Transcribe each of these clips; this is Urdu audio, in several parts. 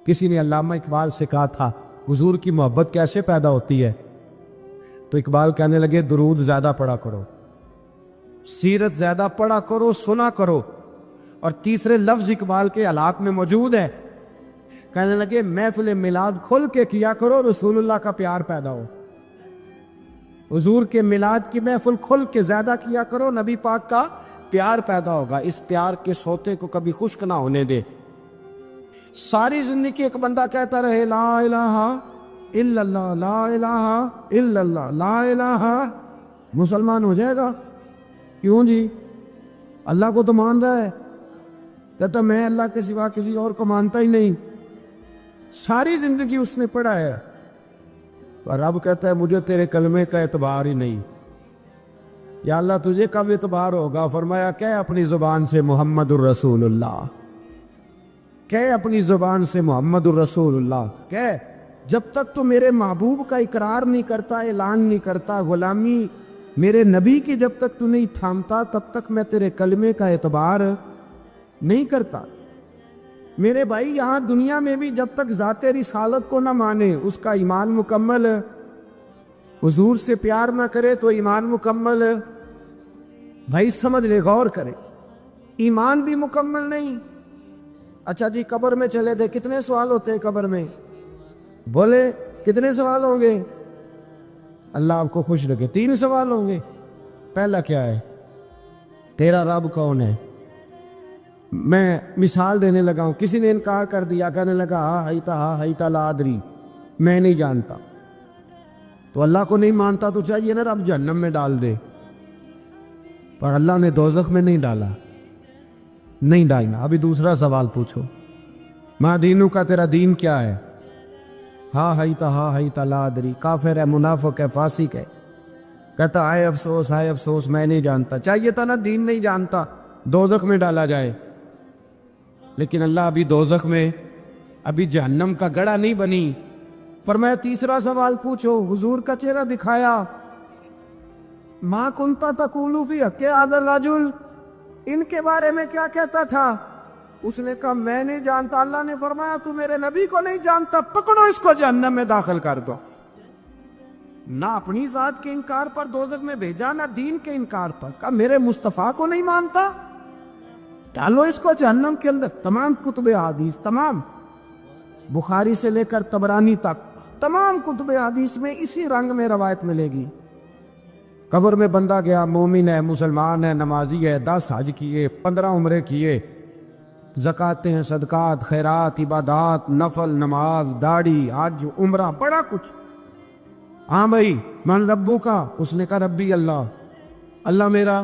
کسی نے علامہ اقبال سے کہا تھا حضور کی محبت کیسے پیدا ہوتی ہے، تو اقبال کہنے لگے درود زیادہ پڑھا کرو، سیرت زیادہ پڑھا کرو، سنا کرو۔ اور تیسرے لفظ اقبال کے حالات میں موجود ہے، کہنے لگے محفل میلاد کھل کے کیا کرو، رسول اللہ کا پیار پیدا ہو۔ حضور کے میلاد کی محفل کھل کے زیادہ کیا کرو، نبی پاک کا پیار پیدا ہوگا۔ اس پیار کے سوتے کو کبھی خشک نہ ہونے دے۔ ساری زندگی ایک بندہ کہتا رہے لا الہ الا اللہ، لا الہ الا اللہ، لا الہ، مسلمان ہو جائے گا؟ کیوں جی؟ اللہ کو تو مان رہا ہے، کہتا میں اللہ کے سوا کسی اور کو مانتا ہی نہیں۔ ساری زندگی اس نے پڑھا ہے، اور رب کہتا ہے مجھے تیرے کلمے کا اعتبار ہی نہیں۔ یا اللہ تجھے کب اعتبار ہوگا؟ فرمایا کہ اپنی زبان سے محمد الرسول اللہ، کہ اپنی زبان سے محمد الرسول اللہ، کہ جب تک تو میرے محبوب کا اقرار نہیں کرتا، اعلان نہیں کرتا، غلامی میرے نبی کی جب تک تو نہیں تھامتا، تب تک میں تیرے کلمے کا اعتبار نہیں کرتا۔ میرے بھائی یہاں دنیا میں بھی جب تک ذات رسالت کو نہ مانے، اس کا ایمان مکمل، حضور سے پیار نہ کرے تو ایمان مکمل، بھائی سمجھ لے، غور کرے، ایمان بھی مکمل نہیں۔ اچھا جی قبر میں چلے تھے، کتنے سوال ہوتے ہیں قبر میں؟ بولے کتنے سوال ہوں گے؟ اللہ آپ کو خوش رکھے، 3 سوال ہوں گے۔ پہلا کیا ہے؟ تیرا رب کون ہے؟ میں مثال دینے لگا ہوں، کسی نے انکار کر دیا، کہنے لگا ہا ہیتا لا ادری، میں نہیں جانتا، تو اللہ کو نہیں مانتا تو چاہیے نا رب جہنم میں ڈال دے، پر اللہ نے دوزخ میں نہیں ڈالا، نہیں ڈالنا۔ ابھی دوسرا سوال پوچھو، ما دینو کا، تیرا دین کیا ہے؟ ہا ہیتا لا ادری، کافر ہے، منافق ہے، فاسق ہے، کہتا ہائے افسوس میں نہیں جانتا۔ چاہیے تھا نا دین نہیں جانتا دوزخ میں ڈالا جائے، لیکن اللہ ابھی دوزخ میں، ابھی جہنم کا گڑھا نہیں بنی۔ فرمایا تیسرا سوال پوچھو، حضور کا چہرہ دکھایا، ما کنتا تقول فی حق ھذا الرجل، ان کے بارے میں کیا کہتا تھا؟ اس نے کہا میں نہیں جانتا۔ اللہ نے فرمایا تو میرے نبی کو نہیں جانتا، پکڑو اس کو جہنم میں داخل کر دو۔ نہ اپنی ذات کے انکار پر دوزخ میں بھیجا، نہ دین کے انکار پر، کہا میرے مصطفیٰ کو نہیں مانتا، ڈالو اس کو جہنم کے اندر۔ تمام کتب حدیث، تمام بخاری سے لے کر طبرانی تک، تمام کتب حدیث میں اسی رنگ میں روایت ملے گی۔ قبر میں بندہ گیا، مومن ہے، مسلمان ہے، نمازی ہے، 10 حج کیے، 15 عمرے کیے، زکاتیں، صدقات، خیرات، عبادات، نفل، نماز، داڑھی، حج، عمرہ، بڑا کچھ۔ ہاں بھائی من ربو کا، اس نے کہا ربی اللہ، اللہ میرا۔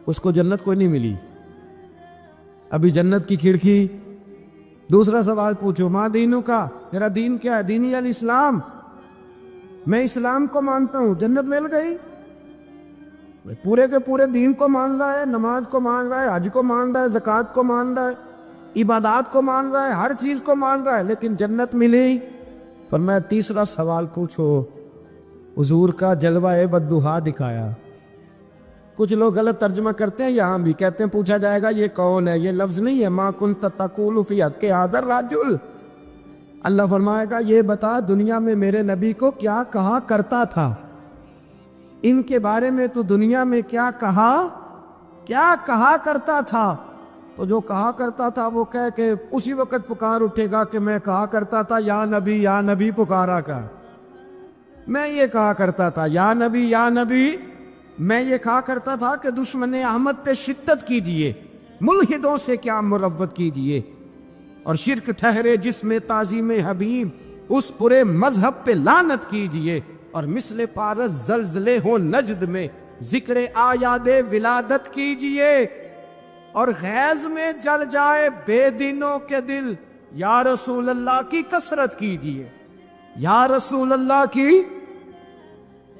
اس کو جنت کوئی نہیں ملی، ابھی جنت کی کھڑکی۔ دوسرا سوال پوچھو، ما دینو کا، تیرا دین کیا ہے؟ دینی الاسلام، میں اسلام کو مانتا ہوں، جنت مل گئی۔ پورے کے پورے دین کو مان رہا ہے، نماز کو مان رہا ہے، حج کو مان رہا ہے، زکوٰۃ کو مان رہا ہے، عبادات کو مان رہا ہے، ہر چیز کو مان رہا ہے، لیکن جنت ملی۔ فرمایا تیسرا سوال پوچھو، حضور کا جلوہ بددہا دکھایا۔ کچھ لوگ غلط ترجمہ کرتے ہیں، یہاں بھی کہتے ہیں پوچھا جائے گا یہ کون ہے، یہ لفظ نہیں ہے، ما کنت تقول فی حق ھذا الرجل۔ اللہ فرمائے گا یہ بتا دنیا میں میرے نبی کو کیا کہا کرتا تھا، ان کے بارے میں تو دنیا میں کیا کہا کرتا تھا۔ تو جو کہا کرتا تھا وہ کہہ کے اسی وقت پکار اٹھے گا کہ میں کہا کرتا تھا یا نبی پکارا کر، میں یہ کہا کرتا تھا یا نبی، میں یہ کہا کرتا تھا کہ دشمن احمد پہ شدت کیجئے، ملحدوں سے کیا مروت کیجئے، اور شرک ٹھہرے جس میں تعظیم حبیب، اس پورے مذہب پہ لعنت کیجئے، اور مثل پارس زلزلے ہو نجد میں ذکر آیاد ولادت کیجئے، اور غیظ میں جل جائے بے دینوں کے دل، یا رسول اللہ کی کثرت کیجئے، یا رسول اللہ کی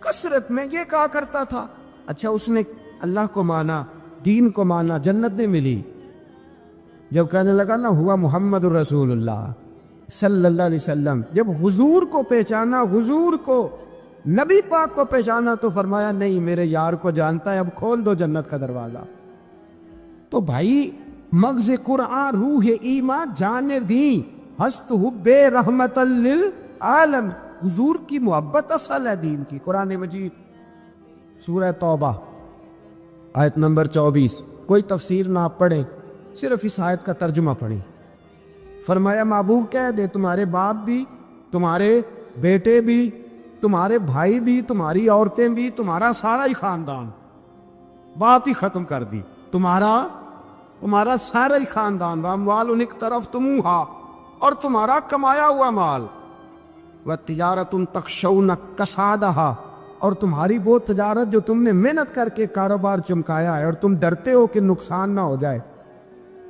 کثرت میں یہ کہا کرتا تھا۔ اچھا اس نے اللہ کو مانا، دین کو مانا، جنت نہیں ملی۔ جب کہنے لگا نا ہوا محمد الرسول اللہ صلی اللہ علیہ وسلم، جب حضور کو پہچانا، حضور کو، نبی پاک کو پہچانا، تو فرمایا نہیں میرے یار کو جانتا ہے، اب کھول دو جنت کا دروازہ۔ تو بھائی مغز قرآن، روح ایمان، جان دین، ہست حب رحمت للعالم، حضور کی محبت اصل ہے دین کی۔ قرآن مجید سورہ توبہ آیت نمبر 24، کوئی تفسیر نہ پڑھیں، صرف اس آیت کا ترجمہ پڑھیں۔ فرمایا محبوب کہہ دے تمہارے باپ بھی، تمہارے بیٹے بھی، تمہارے بھائی بھی، تمہاری عورتیں بھی، تمہارا سارا ہی خاندان، بات ہی ختم کر دی، تمہارا سارا ہی خاندان، واموال انک طرف تمہا، اور تمہارا کمایا ہوا مال، وتجارۃ تخشون کسادہا، اور تمہاری وہ تجارت جو تم نے محنت کر کے کاروبار چمکایا ہے اور تم ڈرتے ہو کہ نقصان نہ ہو جائے،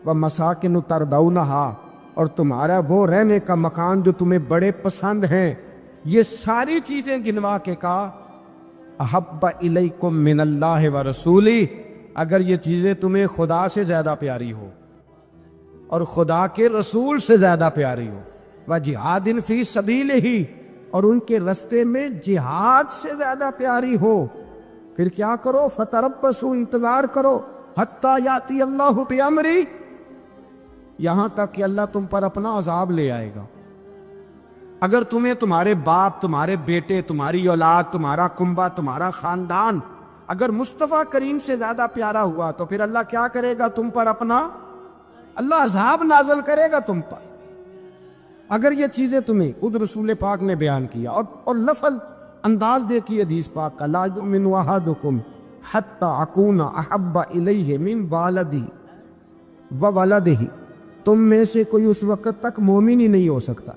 ومساکن ترضونہا، اور تمہارا وہ رہنے کا مکان جو تمہیں بڑے پسند ہیں، یہ ساری چیزیں گنوا کے کہا احب الیکم من اللہ ورسولہ، اگر یہ چیزیں تمہیں خدا سے زیادہ پیاری ہو اور خدا کے رسول سے زیادہ پیاری ہو، وجہاد فی سبیلہ، اور ان کے رستے میں جہاد سے زیادہ پیاری ہو، پھر کیا کرو؟ فتربصوا، انتظار کرو، حتی یاتی اللہ بامرہ، یہاں تک کہ اللہ تم پر اپنا عذاب لے آئے گا۔ اگر تمہیں تمہارے باپ، تمہارے بیٹے، تمہاری اولاد، تمہارا کنبہ، تمہارا خاندان اگر مصطفیٰ کریم سے زیادہ پیارا ہوا تو پھر اللہ کیا کرے گا تم پر؟ اللہ عذاب نازل کرے گا تم پر، اگر یہ چیزیں تمہیں خود رسول پاک نے بیان کیا۔ اور لفظ انداز دیکھیے حدیث پاک کا، لا یؤمن احدکم حتی اکون احب الیہ من والدہ وولدہ، تم میں سے کوئی اس وقت تک مومن ہی نہیں ہو سکتا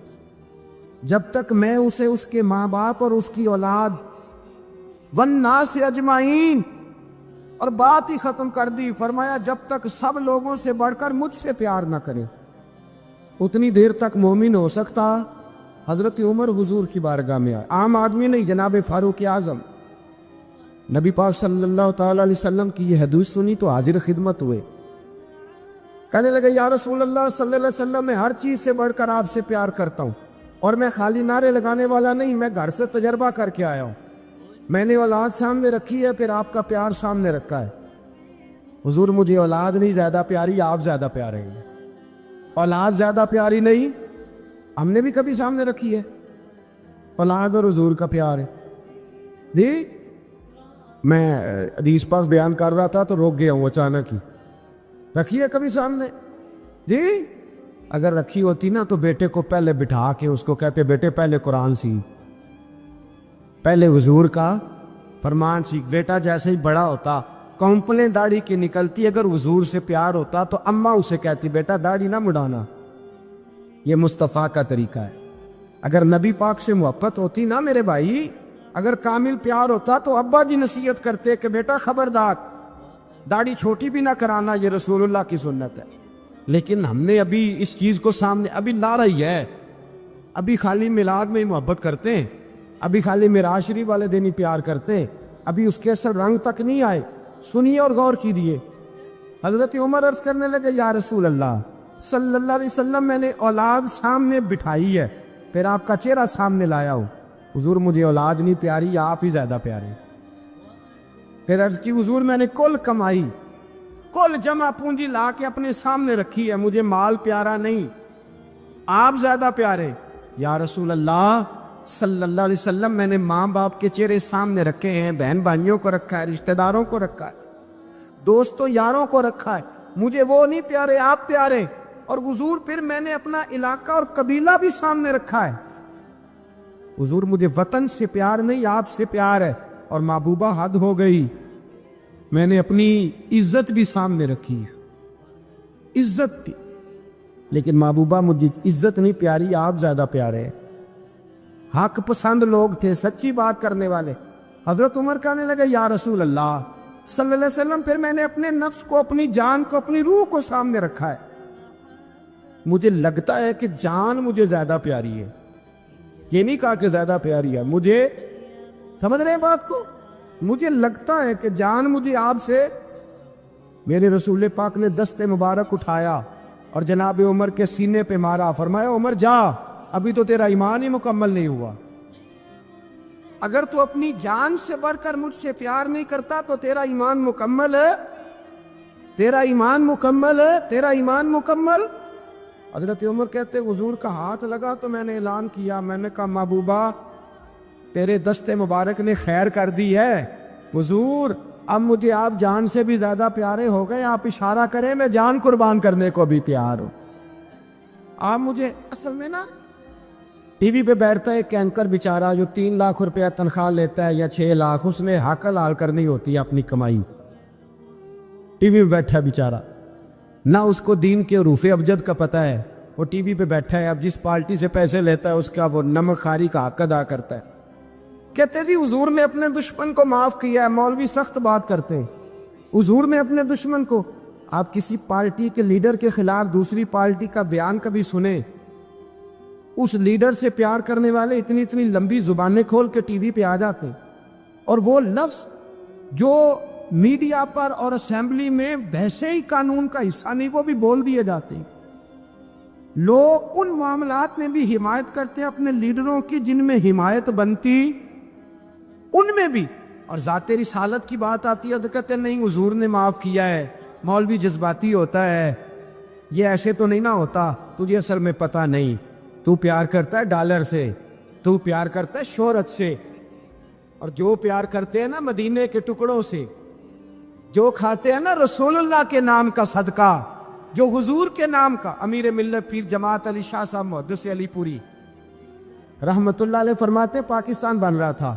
جب تک میں اسے اس کے ماں باپ اور اس کی اولاد والناس اجمعین، اور بات ہی ختم کر دی، فرمایا جب تک سب لوگوں سے بڑھ کر مجھ سے پیار نہ کرے اتنی دیر تک مومن ہو سکتا۔ حضرت عمر حضور کی بارگاہ میں آئے، عام آدمی نہیں، جناب فاروق اعظم، نبی پاک صلی اللہ تعالی علیہ وسلم کی یہ حدیث سنی تو حاضر خدمت ہوئے، کہنے لگے یا رسول اللہ صلی اللہ علیہ وسلم، میں ہر چیز سے بڑھ کر آپ سے پیار کرتا ہوں، اور میں خالی نعرے لگانے والا نہیں، میں گھر سے تجربہ کر کے آیا ہوں، میں نے اولاد سامنے رکھی ہے، پھر آپ کا پیار سامنے رکھا ہے۔ حضور مجھے اولاد نہیں زیادہ پیاری، آپ زیادہ پیارے ہیں۔ اولاد زیادہ پیاری نہیں، ہم نے بھی کبھی سامنے رکھی ہے، اولاد اور حضور کا پیار ہے۔ جی میں حدیث پاک بیان کر رہا تھا تو روک گیا ہوں اچانک ہی، رکھی ہے کبھی سامنے؟ جی اگر رکھی ہوتی نا تو بیٹے کو پہلے بٹھا کے اس کو کہتے بیٹے پہلے قرآن سیکھ، پہلے حضور کا فرمان سیکھ۔ بیٹا جیسے ہی بڑا ہوتا کمپلیں داڑھی کی نکلتی، اگر حضور سے پیار ہوتا تو اماں اسے کہتی بیٹا داڑھی نہ مڈانا، یہ مصطفیٰ کا طریقہ ہے۔ اگر نبی پاک سے محبت ہوتی نا میرے بھائی، اگر کامل پیار ہوتا تو ابا جی نصیحت کرتے کہ بیٹا خبردار داڑھی چھوٹی بھی نہ کرانا، یہ رسول اللہ کی سنت ہے۔ لیکن ہم نے ابھی اس چیز کو سامنے ابھی لا رہی ہے، ابھی خالی میلاد میں ہی محبت کرتے ہیں، ابھی خالی معراج شریف والے دن ہی پیار کرتے ہیں، ابھی اس کے اثر رنگ تک نہیں آئے۔ سنیے اور غور کیجیے، حضرت عمر عرض کرنے لگے یا رسول اللہ صلی اللہ علیہ وسلم، میں نے اولاد سامنے بٹھائی ہے، پھر آپ کا چہرہ سامنے لایا ہوں، حضور مجھے اولاد نہیں پیاری، آپ ہی زیادہ پیارے۔ پھر عرض کی حضور میں نے کل کمائی، کل جمع پونجی لا کے اپنے سامنے رکھی ہے، مجھے مال پیارا نہیں، آپ زیادہ پیارے۔ یا رسول اللہ صلی اللہ علیہ وسلم، میں نے ماں باپ کے چہرے سامنے رکھے ہیں، بہن بھائیوں کو رکھا ہے، رشتہ داروں کو رکھا ہے، دوستوں یاروں کو رکھا ہے، مجھے وہ نہیں پیارے، آپ پیارے۔ اور حضور پھر میں نے اپنا علاقہ اور قبیلہ بھی سامنے رکھا ہے، حضور مجھے وطن سے پیار نہیں، آپ سے پیار ہے۔ اور محبوبہ حد ہو گئی، میں نے اپنی عزت بھی سامنے رکھی ہے، عزت بھی، لیکن محبوبہ مجھے عزت نہیں پیاری، آپ زیادہ پیارے ہیں۔ حق پسند لوگ تھے، سچی بات کرنے والے۔ حضرت عمر کہنے لگے یا رسول اللہ صلی اللہ علیہ وسلم، پھر میں نے اپنے نفس کو، اپنی جان کو، اپنی روح کو سامنے رکھا ہے، مجھے لگتا ہے کہ جان مجھے زیادہ پیاری ہے، یہ نہیں کہا کہ زیادہ پیاری ہے، مجھے سمجھ رہے ہیں بات کو، مجھے لگتا ہے کہ جان مجھے آپ سے۔ میرے رسول پاک نے دست مبارک اٹھایا اور جناب عمر کے سینے پہ مارا، فرمایا عمر جا، ابھی تو تیرا ایمان ہی مکمل نہیں ہوا، اگر تو اپنی جان سے بڑھ کر مجھ سے پیار نہیں کرتا تو تیرا ایمان مکمل ہے، تیرا ایمان مکمل ہے، تیرا ایمان مکمل حضرت عمر کہتے حضور کا ہاتھ لگا تو میں نے اعلان کیا، میں نے کہا محبوبہ تیرے دست مبارک نے خیر کر دی ہے، حضور اب مجھے آپ جان سے بھی زیادہ پیارے ہو گئے، آپ اشارہ کریں میں جان قربان کرنے کو بھی تیار ہوں۔ آپ مجھے اصل میں نا ٹی وی پہ بیٹھتا ہے ایک اینکر بیچارہ جو 3 لاکھ روپیہ تنخواہ لیتا ہے یا 6 لاکھ، اس نے حق حلال کرنی ہوتی ہے اپنی کمائی، ٹی وی پہ بیٹھا ہے بیچارہ، نہ اس کو دین کے حروف ابجد کا پتہ ہے، وہ ٹی وی پہ بیٹھا ہے، اب جس پارٹی سے پیسے لیتا ہے اس کا وہ نمک خاری کا حق ادا کرتا ہے۔ کہتے جی حضور نے اپنے دشمن کو معاف کیا ہے، مولوی سخت بات کرتے ہیں، حضور نے اپنے دشمن کو، آپ کسی پارٹی کے لیڈر کے خلاف دوسری پارٹی کا بیان کبھی سنیں، اس لیڈر سے پیار کرنے والے اتنی لمبی زبانیں کھول کے ٹی وی پہ آ جاتے ہیں، اور وہ لفظ جو میڈیا پر اور اسمبلی میں ویسے ہی قانون کا حصہ نہیں وہ بھی بول دیے جاتے ہیں۔ لوگ ان معاملات میں بھی حمایت کرتے ہیں اپنے لیڈروں کی جن میں حمایت بنتی ان میں بھی، اور ذات رسالت کی بات آتی ہے تو کہتے ہیں نہیں حضور نے معاف کیا ہے، مولوی جذباتی ہوتا ہے، یہ ایسے تو نہیں نہ ہوتا، تجھے اصل میں پتہ نہیں، تو پیار کرتا ہے ڈالر سے، تو پیار کرتا ہے شہرت سے، اور جو پیار کرتے ہیں نا مدینے کے ٹکڑوں سے، جو کھاتے ہیں نا رسول اللہ کے نام کا صدقہ، جو حضور کے نام کا، امیر ملت پیر جماعت علی شاہ صاحب محدث علی پوری رحمت اللہ علیہ فرماتے پاکستان بن رہا تھا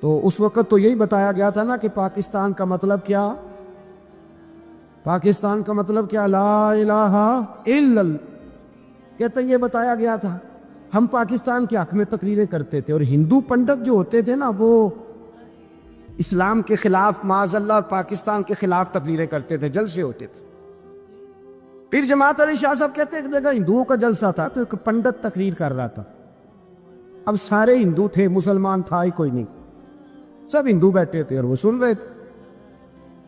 تو اس وقت تو یہی بتایا گیا تھا نا کہ پاکستان کا مطلب کیا، پاکستان کا مطلب کیا، لا الہ الا اللہ، کہتے یہ بتایا گیا تھا۔ ہم پاکستان کے حق میں تقریریں کرتے تھے، اور ہندو پنڈت جو ہوتے تھے نا وہ اسلام کے خلاف معاذ اللہ اور پاکستان کے خلاف تقریریں کرتے تھے، جلسے ہوتے تھے۔ پیر جماعت علی شاہ صاحب کہتے ہیں ایک جگہ ہندوؤں کا جلسہ تھا تو ایک پنڈت تقریر کر رہا تھا، اب سارے ہندو تھے، مسلمان تھا ہی کوئی نہیں، سب ہندو بیٹھے تھے اور وہ سن رہے تھے،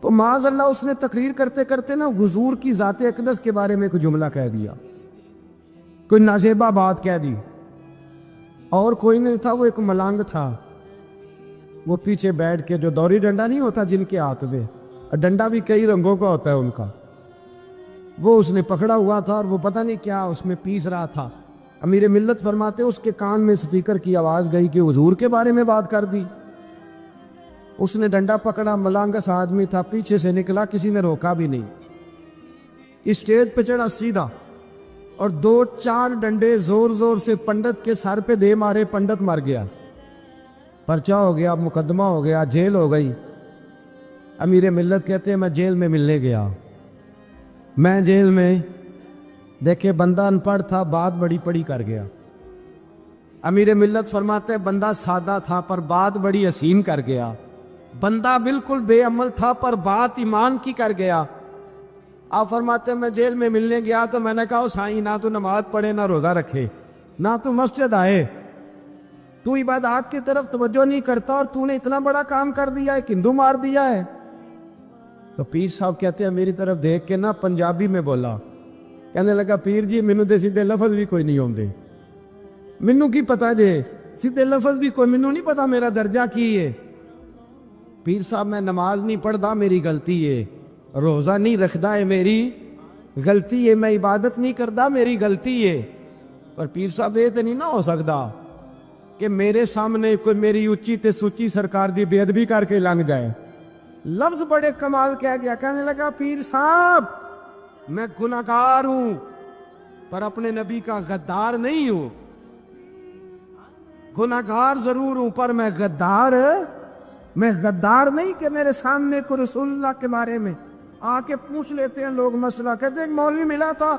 تو معاذ اللہ اس نے تقریر کرتے کرتے نا حضور کی ذات اقدس کے بارے میں کوئی جملہ کہہ دیا، کوئی نازیبہ بات کہہ دی، اور کوئی نہیں تھا، وہ ایک ملنگ تھا، وہ پیچھے بیٹھ کے، جو دوری ڈنڈا نہیں ہوتا جن کے ہاتھ میں، اور ڈنڈا بھی کئی رنگوں کا ہوتا ہے ان کا، وہ اس نے پکڑا ہوا تھا اور وہ پتہ نہیں کیا اس میں پیس رہا تھا۔ امیر ملت فرماتے اس کے کان میں سپیکر کی آواز گئی کہ حضور کے بارے میں بات کر دی، اس نے ڈنڈا پکڑا، ملانگس آدمی تھا، پیچھے سے نکلا، کسی نے روکا بھی نہیں، اسٹیج پہ چڑھا سیدھا اور 2-4 ڈنڈے زور زور سے پنڈت کے سر پہ دے مارے، پنڈت مر گیا، پرچہ ہو گیا، مقدمہ ہو گیا، جیل ہو گئی۔ امیر ملت کہتے ہیں میں جیل میں ملنے گیا، میں جیل میں دیکھے بندہ ان پڑھ تھا، بات بڑی پڑی کر گیا۔ امیر ملت فرماتے ہیں بندہ سادہ تھا پر بات بڑی حسین کر گیا، بندہ بالکل بے عمل تھا پر بات ایمان کی کر گیا۔ آپ فرماتے ہیں میں جیل میں ملنے گیا تو میں نے کہا سائیں نہ تو نماز پڑھے نہ روزہ رکھے نہ تو مسجد آئے، تو عبادات کی طرف توجہ نہیں کرتا اور تو نے اتنا بڑا کام کر دیا ہے، ہندو مار دیا ہے۔ تو پیر صاحب کہتے ہیں میری طرف دیکھ کے نا پنجابی میں بولا، کہنے لگا پیر جی مینوں دے سیدھے لفظ بھی کوئی نہیں ہوندے، مینوں کی پتا جے سیدھے لفظ بھی کوئی، مینوں نہیں پتا میرا درجہ کی ہے۔ پیر صاحب میں نماز نہیں پڑھدا میری غلطی ہے، روزہ نہیں رکھدا ہے میری غلطی ہے، میں عبادت نہیں کردا میری غلطی ہے، پر پیر صاحب یہ تو نہیں نہ ہو سکتا کہ میرے سامنے کوئی میری اچھی تے سچی سرکار دی بے ادبی کر کے لنگ جائے۔ لفظ بڑے کمال کہہ گیا، کہنے لگا پیر صاحب میں گناہگار ہوں پر اپنے نبی کا غدار نہیں ہوں، گناہگار ضرور ہوں پر میں غدار نہیں کہ میرے سامنے کو رسول اللہ کے بارے میں آ کے پوچھ لیتے ہیں لوگ مسئلہ، کہتے ہیں ایک مولوی ملا تھا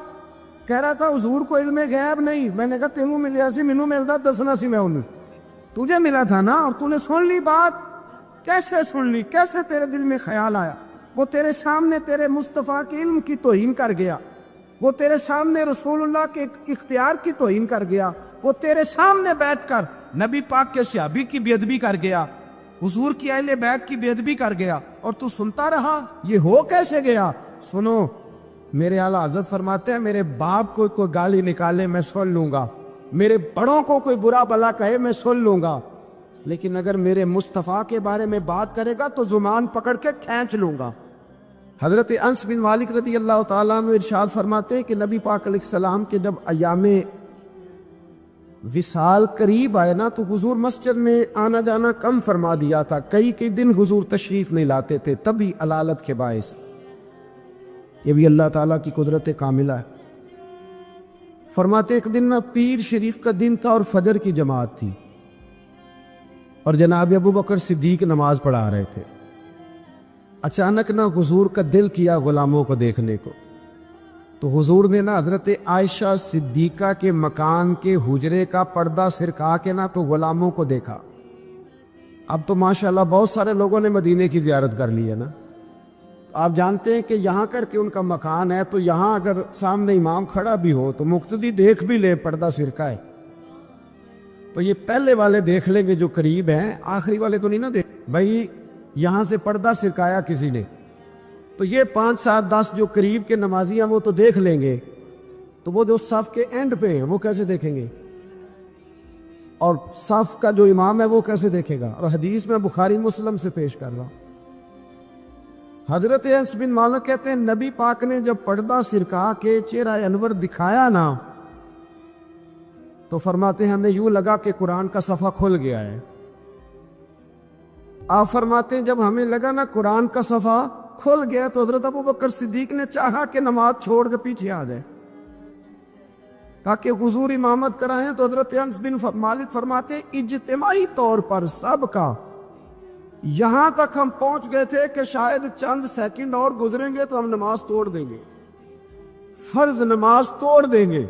کہہ رہا تھا حضور کو علم غیب نہیں، میں نے کہا تینوں ملیا سی مینوں ملتا دسنا سی، میں انہوں تجھے ملا تھا نا اور تو نے سن لی بات، کیسے سن لی، کیسے تیرے دل میں خیال آیا؟ وہ تیرے سامنے تیرے مصطفیٰ کے علم کی توہین کر گیا، وہ تیرے سامنے رسول اللہ کے اختیار کی توہین کر گیا، وہ تیرے سامنے بیٹھ کر نبی پاک کے صحابی کی بے ادبی کر گیا، حضور کی اہل بیت کی بے ادبی کر گیا، اور تو سنتا رہا، یہ ہو کیسے گیا؟ سنو میرے اعلیٰ حضرت فرماتے ہیں میرے باپ کو کوئی گالی نکالے میں سن لوں گا، میرے بڑوں کو کوئی برا بلا کہے میں سن لوں گا، لیکن اگر میرے مصطفیٰ کے بارے میں بات کرے گا تو زبان پکڑ کے کھینچ لوں گا۔ حضرت انس بن مالک رضی اللہ تعالیٰ عنہ ارشاد فرماتے ہیں کہ نبی پاک علیہ السلام کے جب ایام وصال قریب آئے نا تو حضور مسجد میں آنا جانا کم فرما دیا تھا، کئی دن حضور تشریف نہیں لاتے تھے، تبھی علالت کے باعث۔ یہ بھی اللہ تعالیٰ کی قدرت کاملہ ہے۔ فرماتے ایک دن نا پیر شریف کا دن تھا اور فجر کی جماعت تھی، اور جناب ابو بکر صدیق نماز پڑھا رہے تھے۔ اچانک نا حضور کا دل کیا غلاموں کو دیکھنے کو، تو حضور نے نا حضرت عائشہ صدیقہ کے مکان کے حجرے کا پردہ سرکا کے نا تو غلاموں کو دیکھا۔ اب تو ماشاءاللہ بہت سارے لوگوں نے مدینے کی زیارت کر لی ہے نا، آپ جانتے ہیں کہ یہاں کر کے ان کا مکان ہے، تو یہاں اگر سامنے امام کھڑا بھی ہو تو مقتدی دیکھ بھی لے پردہ سرکا ہے، تو یہ پہلے والے دیکھ لیں گے جو قریب ہیں، آخری والے تو نہیں نا دیکھ بھائی یہاں سے پردہ سرکایا کسی نے، تو یہ 5 7 10 جو قریب کے نمازی ہیں وہ تو دیکھ لیں گے، تو وہ جو صف کے اینڈ پہ ہیں وہ کیسے دیکھیں گے، اور صف کا جو امام ہے وہ کیسے دیکھے گا؟ اور حدیث میں بخاری مسلم سے پیش کر رہا ہوں۔ حضرت انس بن مالک کہتے ہیں نبی پاک نے جب پردہ سرکا کے چہرہ انور دکھایا نا تو فرماتے ہیں ہمیں یوں لگا کہ قرآن کا صفحہ کھل گیا ہے۔ آپ فرماتے ہیں جب ہمیں لگا نا قرآن کا صفحہ کھل گیا تو حضرت ابو بکر صدیق نے چاہا کہ نماز چھوڑ کے پیچھے آ جائے تاکہ حضور امامت کرائیں، تو حضرت انس بن مالک فرماتے ہیں اجتماعی طور پر سب کا یہاں تک ہم پہنچ گئے تھے کہ شاید چند سیکنڈ اور گزریں گے تو ہم نماز توڑ دیں گے، فرض نماز توڑ دیں گے۔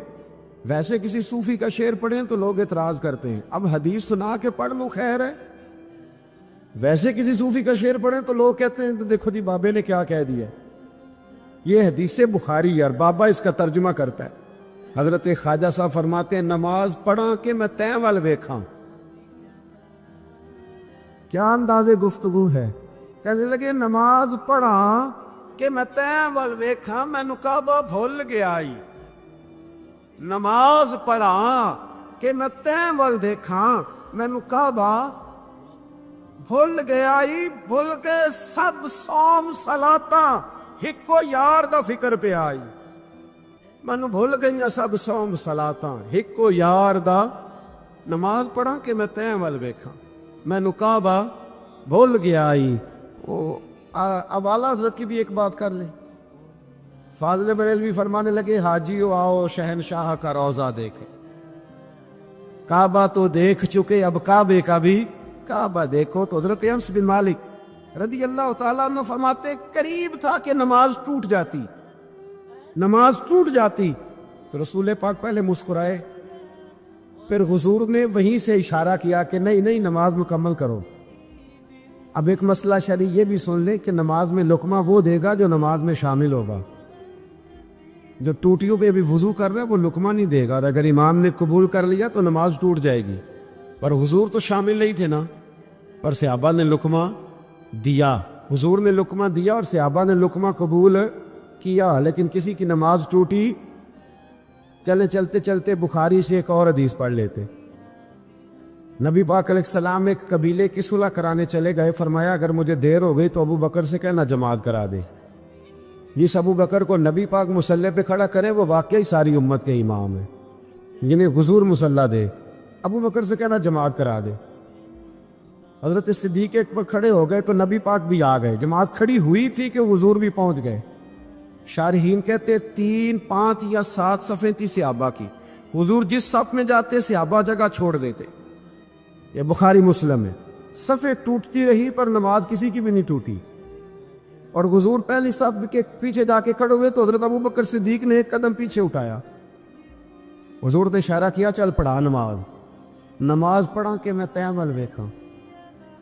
ویسے کسی صوفی کا شعر پڑھیں تو لوگ اعتراض کرتے ہیں، اب حدیث سنا کے پڑھ لو خیر ہے، ویسے کسی صوفی کا شعر پڑھیں تو لوگ کہتے ہیں تو دیکھو جی بابے نے کیا کہہ دیا، یہ حدیث بخاری ہے اور بابا اس کا ترجمہ کرتا ہے۔ حضرت خواجہ صاحب فرماتے ہیں نماز پڑھا کہ میں تیں وال ویکھاں، کیا انداز گفتگو ہے، کہنے لگے نماز پڑھا کہ میں تیں وال ویکھاں مینو کعبہ بھول گیا آئی، نماز پڑھا کہ میں تیں وال دیکھاں مینو کعبہ بھول گیا آئی، بھول کے سب سوم صلاتاں ہکو یار دا فکر پہ آئی، مینو بھول گئیاں سب سوم صلاتاں ہکو یار دا، نماز پڑھا کہ میں تیں وال ویکھاں مینو کعبہ بھول گیا آئی۔ اب اعلیٰ حضرت کی بھی ایک بات کر لیں، فاضل بریلوی فرمانے لگے حاجیو آؤ شہنشاہ کا روضہ دیکھیں، کعبہ تو دیکھ چکے اب کعبے کا بھی کعبہ دیکھو۔ تو حضرت انس بن مالک رضی اللہ تعالیٰ عنہ فرماتے قریب تھا کہ نماز ٹوٹ جاتی، نماز ٹوٹ جاتی تو رسول پاک پہلے مسکرائے، پھر حضور نے وہیں سے اشارہ کیا کہ نہیں نماز مکمل کرو۔ اب ایک مسئلہ شرعی یہ بھی سن لیں کہ نماز میں لقمہ وہ دے گا جو نماز میں شامل ہوگا، جو ٹوٹیوں پہ بھی وضو کر رہا ہے وہ لقمہ نہیں دے گا، اور اگر امام نے قبول کر لیا تو نماز ٹوٹ جائے گی، پر حضور تو شامل نہیں تھے نا، پر صحابہ نے لقمہ دیا، حضور نے لقمہ دیا اور صحابہ نے لقمہ قبول کیا، لیکن کسی کی نماز ٹوٹی۔ چلتے چلتے بخاری سے ایک اور حدیث پڑھ لیتے۔ نبی پاک علیہ السلام ایک قبیلے کی صلح کرانے چلے گئے، فرمایا اگر مجھے دیر ہو گئی تو ابو بکر سے کہنا جماعت کرا دے، جس ابو بکر کو نبی پاک مصلی پہ کھڑا کرے وہ واقعی ساری امت کے امام ہے، جنہیں حضور مصلی دے، ابو بکر سے کہنا جماعت کرا دے۔ حضرت صدیق ایک پر کھڑے ہو گئے تو نبی پاک بھی آ گئے، جماعت کھڑی ہوئی تھی کہ حضور بھی پہنچ گئے۔ شارحین کہتے 3 5 یا 7 صفیں تھی صحابہ کی، حضور جس صف میں جاتے صحابہ جگہ چھوڑ دیتے، یہ بخاری مسلم ہے۔ صفیں ٹوٹتی رہی پر نماز کسی کی بھی نہیں ٹوٹی، اور حضور پہلی صف کے پیچھے جا کے کھڑے ہوئے تو حضرت ابو بکر صدیق نے ایک قدم پیچھے اٹھایا، حضور نے اشارہ کیا چل پڑھا نماز، نماز پڑھا کہ میں تیں ول ویکھاں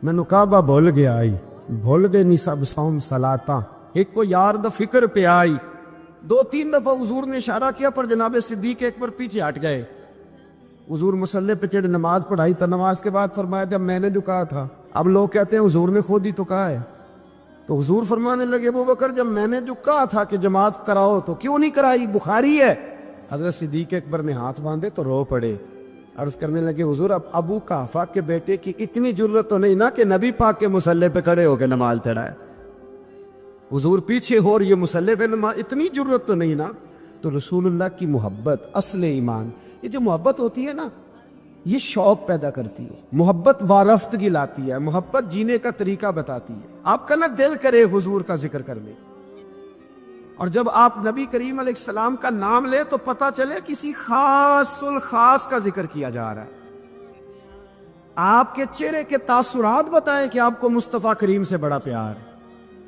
مینو کعبہ بھول گیا آئی، بھول گئے نہیں سب سوم صلاتاں ایک کو یار دا فکر پہ آئی۔ 2 3 دفعہ حضور نے اشارہ کیا پر جناب صدیق ایک پر پیچھے ہٹ گئے، حضور مصلی پہ چڑھ نماز پڑھائی، تو نماز کے بعد فرمایا جب میں نے جو کہا تھا، اب لوگ کہتے ہیں حضور نے خود ہی تو کہا ہے، تو حضور فرمانے لگے ابو بکر جب میں نے جو کہا تھا کہ جماعت کراؤ تو کیوں نہیں کرائی، بخاری ہے۔ حضرت صدیق اکبر نے ہاتھ باندھے تو رو پڑے، عرض کرنے لگے حضور اب ابو قحافہ کے بیٹے کی اتنی جرت تو نہیں نا کہ نبی پاک کے مصلی پہ کھڑے ہو کے نماز چڑھائے، حضور پیچھے ہو اور یہ مصلی پہ نماز، اتنی ضرورت تو نہیں نا. تو رسول اللہ کی محبت اصل ایمان. یہ جو محبت ہوتی ہے نا، یہ شوق پیدا کرتی ہے، محبت وارفتگی لاتی ہے، محبت جینے کا طریقہ بتاتی ہے. آپ کا نا دل کرے حضور کا ذکر کرنے، اور جب آپ نبی کریم علیہ السلام کا نام لے تو پتہ چلے کسی خاص الخاص کا ذکر کیا جا رہا ہے. آپ کے چہرے کے تاثرات بتائیں کہ آپ کو مصطفیٰ کریم سے بڑا پیار ہے.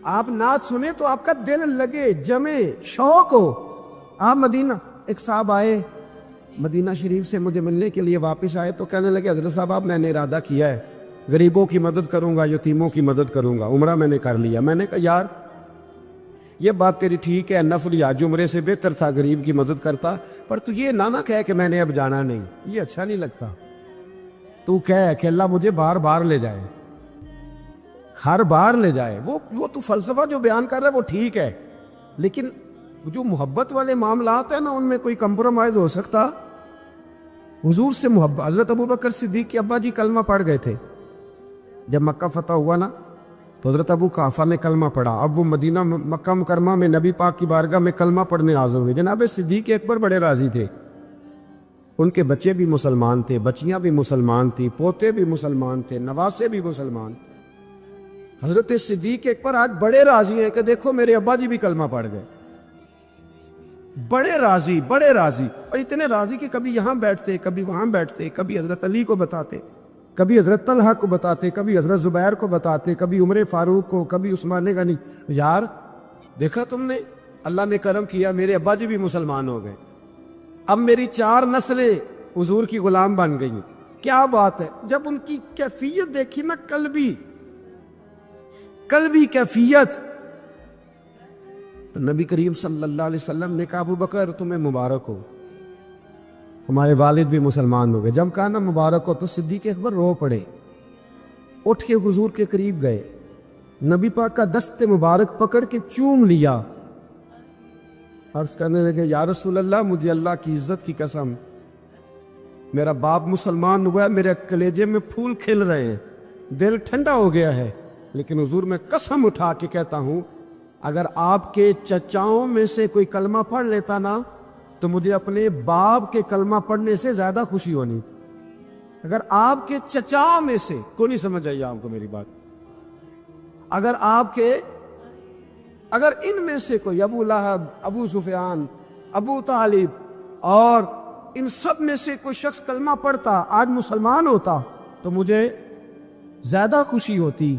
آپ نعت سنیں تو آپ کا دل لگے، جمے، شوق ہو. آپ مدینہ، ایک صاحب آئے مدینہ شریف سے مجھے ملنے کے لیے، واپس آئے تو کہنے لگے حضرت صاحب آپ، میں نے ارادہ کیا ہے غریبوں کی مدد کروں گا، یتیموں کی مدد کروں گا، عمرہ میں نے کر لیا. میں نے کہا یار یہ بات تیری ٹھیک ہے، نفل یا عمرے سے بہتر تھا غریب کی مدد کرتا، پر تو یہ نہ کہے کہ میں نے اب جانا نہیں، یہ اچھا نہیں لگتا. تو کہے کہ اللہ مجھے بار بار لے جائے، ہر بار لے جائے. وہ تو فلسفہ جو بیان کر رہا ہے وہ ٹھیک ہے، لیکن جو محبت والے معاملات ہیں نا ان میں کوئی کمپرومائز ہو سکتا؟ حضور سے محبت. حضرت ابوبکر صدیق کے ابا جی کلمہ پڑھ گئے تھے جب مکہ فتح ہوا نا، تو حضرت ابو قحافہ نے کلمہ پڑھا. اب وہ مدینہ مکہ مکرمہ میں نبی پاک کی بارگاہ میں کلمہ پڑھنے حاضر ہوئے. جناب صدیق اکبر بڑے راضی تھے، ان کے بچے بھی مسلمان تھے، بچیاں بھی مسلمان تھیں، پوتے بھی مسلمان تھے، نواسے بھی مسلمان. حضرت صدیق اکبر آج بڑے راضی ہیں کہ دیکھو میرے ابا جی بھی کلمہ پڑھ گئے. بڑے راضی، بڑے راضی، اور اتنے راضی کہ کبھی یہاں بیٹھتے، کبھی وہاں بیٹھتے، کبھی حضرت علی کو بتاتے، کبھی حضرت طلحہ کو بتاتے، کبھی حضرت زبیر کو بتاتے، کبھی عمر فاروق کو، کبھی عثمان غنی. یار دیکھا تم نے، اللہ نے کرم کیا، میرے ابا جی بھی مسلمان ہو گئے، اب میری 4 نسلیں حضور کی غلام بن گئی. کیا بات ہے. جب ان کی کیفیت دیکھی نا، قلبی کیفیت، تو نبی کریم صلی اللہ علیہ وسلم نے کہا ابو بکر تمہیں مبارک ہو، ہمارے والد بھی مسلمان ہو گئے. جب کہا نا مبارک ہو تو صدیق اکبر رو پڑے، اٹھ کے حضور کے قریب گئے، نبی پاک کا دست مبارک پکڑ کے چوم لیا، عرض کرنے لگے یا رسول اللہ مجھے اللہ کی عزت کی قسم، میرا باپ مسلمان ہوا ہے، میرے کلیجے میں پھول کھل رہے ہیں، دل ٹھنڈا ہو گیا ہے، لیکن حضور میں قسم اٹھا کے کہتا ہوں اگر آپ کے چچاؤں میں سے کوئی کلمہ پڑھ لیتا نا تو مجھے اپنے باپ کے کلمہ پڑھنے سے زیادہ خوشی ہونی. اگر آپ کے چچا میں سے کوئی نہیں، سمجھ آئیے آپ کو میری بات، اگر ان میں سے کوئی ابو لہب، ابو سفیان، ابو طالب اور ان سب میں سے کوئی شخص کلمہ پڑھتا، آج مسلمان ہوتا، تو مجھے زیادہ خوشی ہوتی